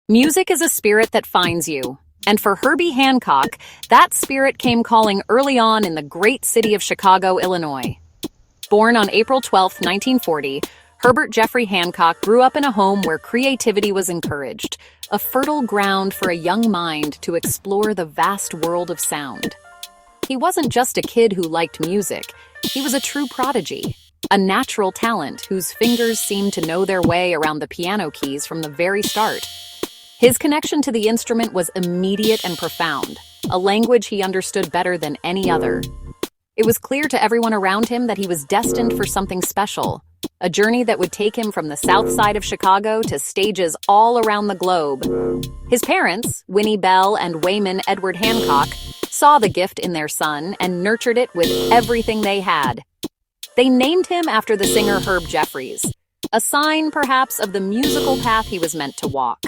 Music is a spirit that finds you. And for Herbie Hancock, that spirit came calling early on in the great city of Chicago, Illinois. Born on April 12, 1940, Herbert Jeffrey Hancock grew up in a home where creativity was encouraged, a fertile ground for a young mind to explore the vast world of sound. He wasn't just a kid who liked music, he was a true prodigy, a natural talent whose fingers seemed to know their way around the piano keys from the very start. His connection to the instrument was immediate and profound, a language he understood better than any other. It was clear to everyone around him that he was destined for something special, a journey that would take him from the south side of Chicago to stages all around the globe. His parents, Winnie Bell and Wayman Edward Hancock, saw the gift in their son and nurtured it with everything they had. They named him after the singer Herb Jeffries, a sign perhaps of the musical path he was meant to walk.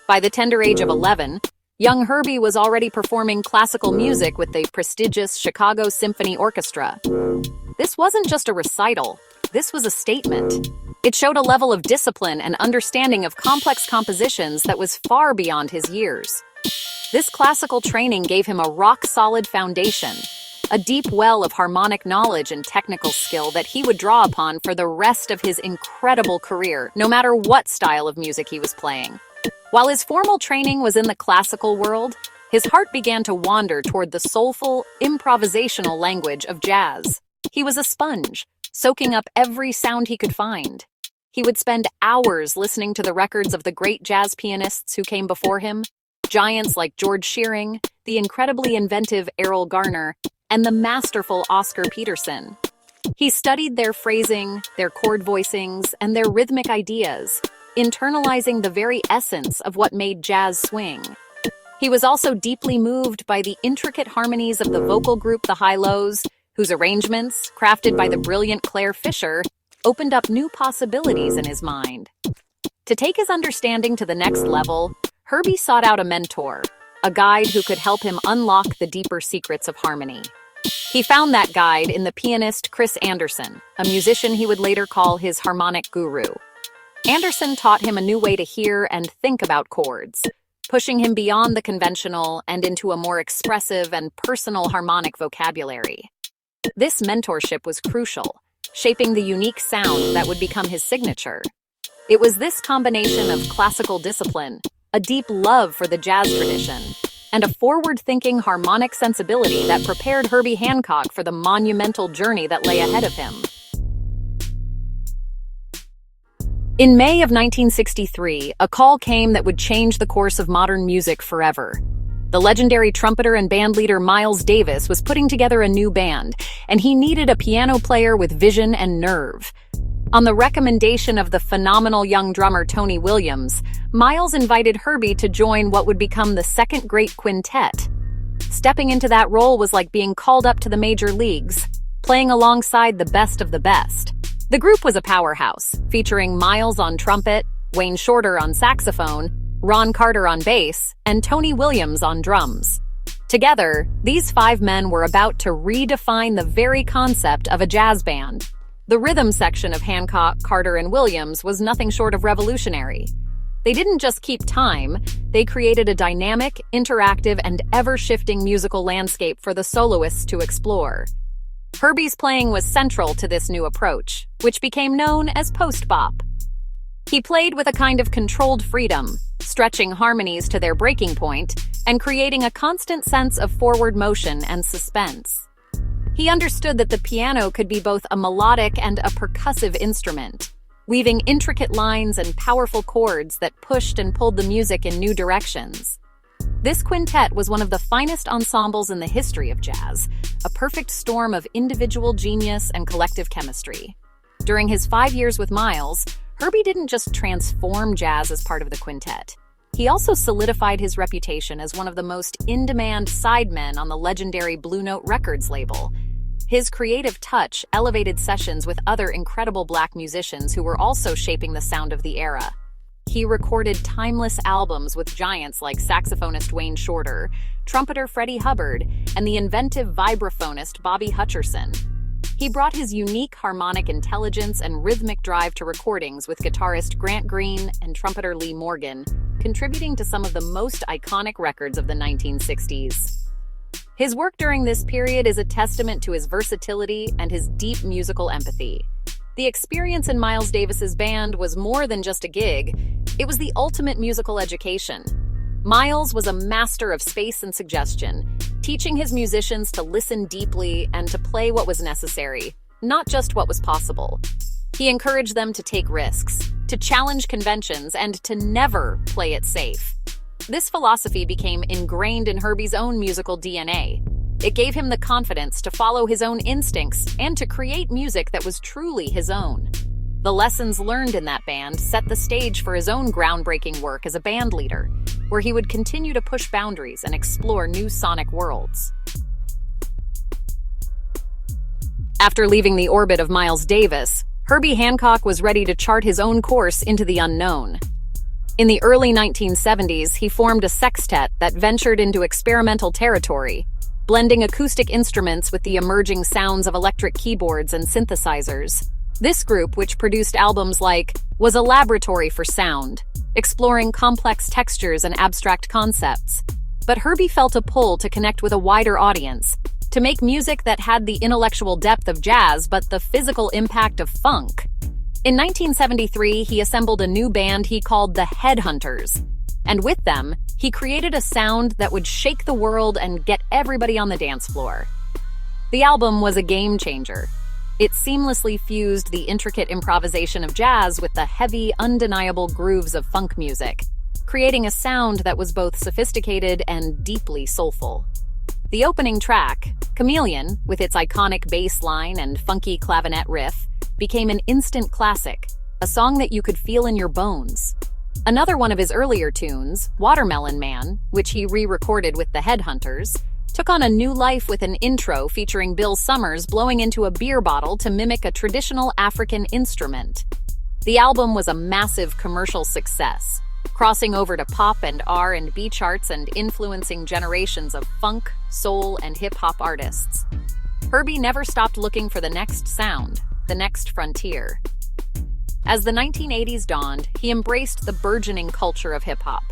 By the tender age of 11, young Herbie was already performing classical music with the prestigious Chicago Symphony Orchestra. This wasn't just a recital, this was a statement. It showed a level of discipline and understanding of complex compositions that was far beyond his years. This classical training gave him a rock-solid foundation, a deep well of harmonic knowledge and technical skill that he would draw upon for the rest of his incredible career, no matter what style of music he was playing. While his formal training was in the classical world, his heart began to wander toward the soulful, improvisational language of jazz. He was a sponge, soaking up every sound he could find. He would spend hours listening to the records of the great jazz pianists who came before him, giants like George Shearing, the incredibly inventive Errol Garner, and the masterful Oscar Peterson. He studied their phrasing, their chord voicings, and their rhythmic ideas, internalizing the very essence of what made jazz swing. He was also deeply moved by the intricate harmonies of the vocal group The High-Lows, whose arrangements, crafted by the brilliant Claire Fisher, opened up new possibilities in his mind. To take his understanding to the next level, Herbie sought out a mentor, a guide who could help him unlock the deeper secrets of harmony. He found that guide in the pianist Chris Anderson, a musician he would later call his harmonic guru. Anderson taught him a new way to hear and think about chords, pushing him beyond the conventional and into a more expressive and personal harmonic vocabulary. This mentorship was crucial, shaping the unique sound that would become his signature. It was this combination of classical discipline, a deep love for the jazz tradition, and a forward-thinking harmonic sensibility that prepared Herbie Hancock for the monumental journey that lay ahead of him. In May of 1963, a call came that would change the course of modern music forever. The legendary trumpeter and bandleader Miles Davis was putting together a new band, and he needed a piano player with vision and nerve. On the recommendation of the phenomenal young drummer Tony Williams, Miles invited Herbie to join what would become the second great quintet. Stepping into that role was like being called up to the major leagues, playing alongside the best of the best. The group was a powerhouse, featuring Miles on trumpet, Wayne Shorter on saxophone, Ron Carter on bass, and Tony Williams on drums. Together, these five men were about to redefine the very concept of a jazz band. The rhythm section of Hancock, Carter, and Williams was nothing short of revolutionary. They didn't just keep time, they created a dynamic, interactive, and ever-shifting musical landscape for the soloists to explore. Herbie's playing was central to this new approach, which became known as post-bop. He played with a kind of controlled freedom, stretching harmonies to their breaking point and creating a constant sense of forward motion and suspense. He understood that the piano could be both a melodic and a percussive instrument, weaving intricate lines and powerful chords that pushed and pulled the music in new directions. This quintet was one of the finest ensembles in the history of jazz, a perfect storm of individual genius and collective chemistry. During his 5 years with Miles, Herbie didn't just transform jazz as part of the quintet. He also solidified his reputation as one of the most in-demand sidemen on the legendary Blue Note Records label. His creative touch elevated sessions with other incredible black musicians who were also shaping the sound of the era. He recorded timeless albums with giants like saxophonist Wayne Shorter, trumpeter Freddie Hubbard, and the inventive vibraphonist Bobby Hutcherson. He brought his unique harmonic intelligence and rhythmic drive to recordings with guitarist Grant Green and trumpeter Lee Morgan, contributing to some of the most iconic records of the 1960s. His work during this period is a testament to his versatility and his deep musical empathy. The experience in Miles Davis's band was more than just a gig, it was the ultimate musical education. Miles was a master of space and suggestion, teaching his musicians to listen deeply and to play what was necessary, not just what was possible. He encouraged them to take risks, to challenge conventions, and to never play it safe. This philosophy became ingrained in Herbie's own musical DNA. It gave him the confidence to follow his own instincts and to create music that was truly his own. The lessons learned in that band set the stage for his own groundbreaking work as a band leader, where he would continue to push boundaries and explore new sonic worlds. After leaving the orbit of Miles Davis, Herbie Hancock was ready to chart his own course into the unknown. In the early 1970s, he formed a sextet that ventured into experimental territory, blending acoustic instruments with the emerging sounds of electric keyboards and synthesizers. This group, which produced albums like, was a laboratory for sound, exploring complex textures and abstract concepts. But Herbie felt a pull to connect with a wider audience, to make music that had the intellectual depth of jazz but the physical impact of funk. In 1973, he assembled a new band he called the Headhunters, and with them, he created a sound that would shake the world and get everybody on the dance floor. The album was a game changer. It seamlessly fused the intricate improvisation of jazz with the heavy, undeniable grooves of funk music, creating a sound that was both sophisticated and deeply soulful. The opening track, Chameleon, with its iconic bass line and funky clavinet riff, became an instant classic, a song that you could feel in your bones. Another one of his earlier tunes, Watermelon Man, which he re-recorded with the Headhunters, took on a new life with an intro featuring Bill Summers blowing into a beer bottle to mimic a traditional African instrument. The album was a massive commercial success, crossing over to pop and R&B charts and influencing generations of funk, soul, and hip-hop artists. Herbie never stopped looking for the next sound, the next frontier. As the 1980s dawned, he embraced the burgeoning culture of hip-hop.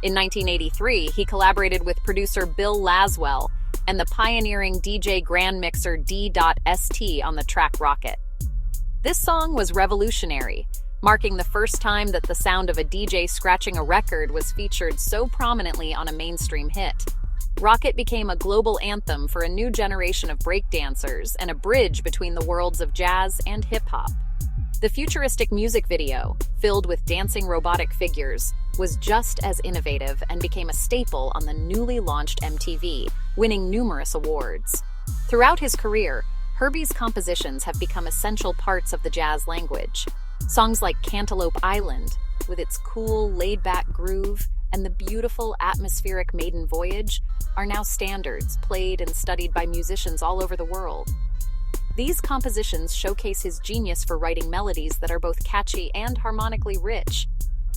In 1983, he collaborated with producer Bill Laswell and the pioneering DJ Grand Mixer D.St on the track Rocket. This song was revolutionary, marking the first time that the sound of a DJ scratching a record was featured so prominently on a mainstream hit. Rocket became a global anthem for a new generation of breakdancers and a bridge between the worlds of jazz and hip-hop. The futuristic music video, filled with dancing robotic figures, was just as innovative and became a staple on the newly launched MTV, winning numerous awards. Throughout his career, Herbie's compositions have become essential parts of the jazz language. Songs like Cantaloupe Island, with its cool, laid-back groove, and the beautiful, atmospheric Maiden Voyage, are now standards, played and studied by musicians all over the world. These compositions showcase his genius for writing melodies that are both catchy and harmonically rich.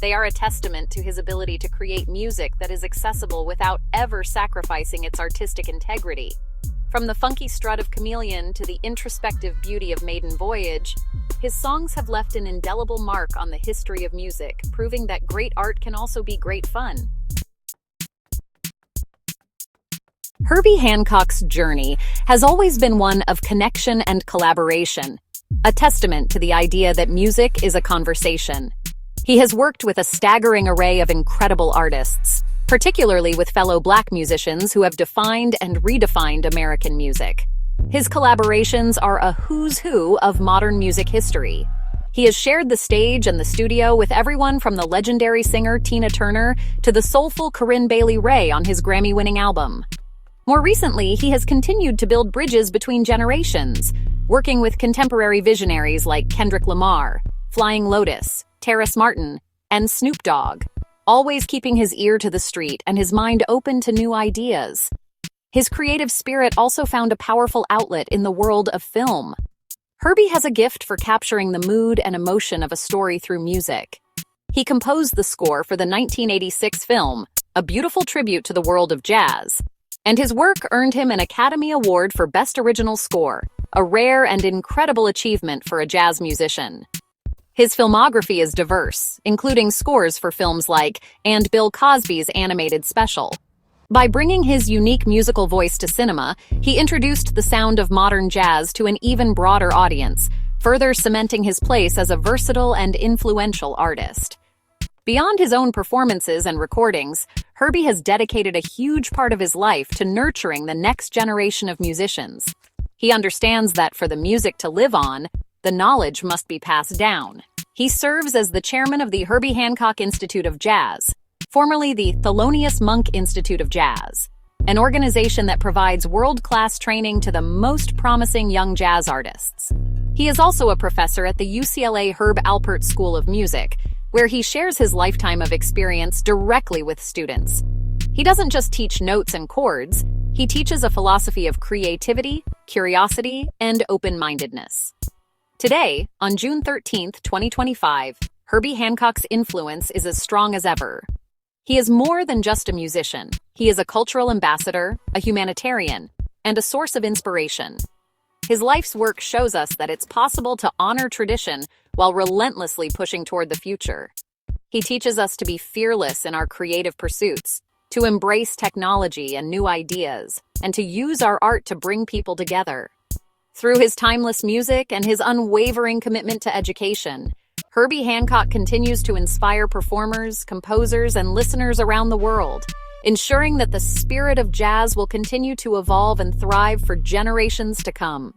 They are a testament to his ability to create music that is accessible without ever sacrificing its artistic integrity. From the funky strut of Chameleon to the introspective beauty of Maiden Voyage, his songs have left an indelible mark on the history of music, proving that great art can also be great fun. Herbie Hancock's journey has always been one of connection and collaboration, a testament to the idea that music is a conversation. He has worked with a staggering array of incredible artists, particularly with fellow Black musicians who have defined and redefined American music. His collaborations are a who's who of modern music history. He has shared the stage and the studio with everyone from the legendary singer Tina Turner to the soulful Corinne Bailey Rae on his Grammy-winning album. More recently, he has continued to build bridges between generations, working with contemporary visionaries like Kendrick Lamar, Flying Lotus, Terrace Martin, and Snoop Dogg, always keeping his ear to the street and his mind open to new ideas. His creative spirit also found a powerful outlet in the world of film. Herbie has a gift for capturing the mood and emotion of a story through music. He composed the score for the 1986 film, A Beautiful Tribute to the World of Jazz, and his work earned him an Academy Award for Best Original Score, a rare and incredible achievement for a jazz musician. His filmography is diverse, including scores for films like And Bill Cosby's Animated Special. By bringing his unique musical voice to cinema, he introduced the sound of modern jazz to an even broader audience, further cementing his place as a versatile and influential artist. Beyond his own performances and recordings, Herbie has dedicated a huge part of his life to nurturing the next generation of musicians. He understands that for the music to live on, the knowledge must be passed down. He serves as the chairman of the Herbie Hancock Institute of Jazz, formerly the Thelonious Monk Institute of Jazz, an organization that provides world-class training to the most promising young jazz artists. He is also a professor at the UCLA Herb Alpert School of Music, where he shares his lifetime of experience directly with students. He doesn't just teach notes and chords, he teaches a philosophy of creativity, curiosity, and open-mindedness. Today, on June 13, 2025, Herbie Hancock's influence is as strong as ever. He is more than just a musician. He is a cultural ambassador, a humanitarian, and a source of inspiration. His life's work shows us that it's possible to honor tradition while relentlessly pushing toward the future. He teaches us to be fearless in our creative pursuits, to embrace technology and new ideas, and to use our art to bring people together. Through his timeless music and his unwavering commitment to education, Herbie Hancock continues to inspire performers, composers, and listeners around the world, ensuring that the spirit of jazz will continue to evolve and thrive for generations to come.